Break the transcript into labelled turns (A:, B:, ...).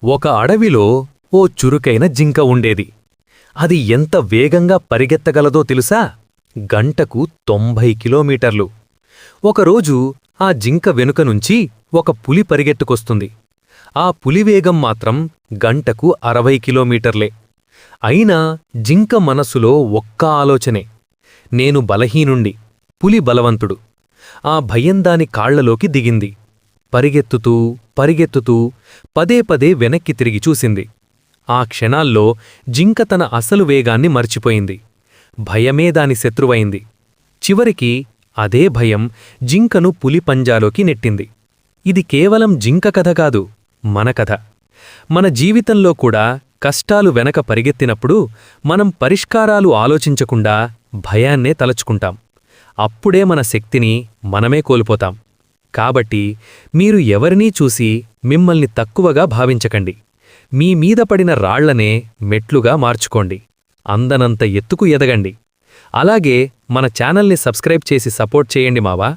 A: ఒక అడవిలో ఓ చురుకైన జింక ఉండేది. అది ఎంత వేగంగా పరిగెత్తగలదో తెలుసా? గంటకు 90 కిలోమీటర్లు. ఒకరోజు ఆ జింక వెనుక నుంచి ఒక పులి పరిగెత్తుకొస్తుంది. ఆ పులి వేగం మాత్రం గంటకు 60 కిలోమీటర్లే. అయినా జింక మనసులో ఒక్క ఆలోచనే, నేను బలహీనుండి, పులి బలవంతుడు. ఆ భయం దాని కాళ్లలోకి దిగింది. పరిగెత్తుతూ పరిగెత్తుతూ పదే పదే వెనక్కి తిరిగి చూసింది. ఆ క్షణాల్లో జింక తన అసలు వేగాన్ని మర్చిపోయింది. భయమే దాని శత్రువైంది. చివరికి అదే భయం జింకను పులి పంజాలోకి నెట్టింది. ఇది కేవలం జింక కథ కాదు, మన కథ. మన జీవితంలో కూడా కష్టాలు వెనక పరిగెత్తినప్పుడు మనం పరిష్కారాలు ఆలోచించకుండా భయాన్నే తలచుకుంటాం. అప్పుడే మన శక్తిని మనమే కోల్పోతాం. కాబట్టి మీరు ఎవరినీ చూసి మిమ్మల్ని తక్కువగా భావించకండి. మీ మీద పడిన రాళ్లనే మెట్లుగా మార్చుకోండి. అందనంత ఎత్తుకు ఎదగండి. అలాగే మన ఛానల్ని సబ్స్క్రైబ్ చేసి సపోర్ట్ చేయండి మావా.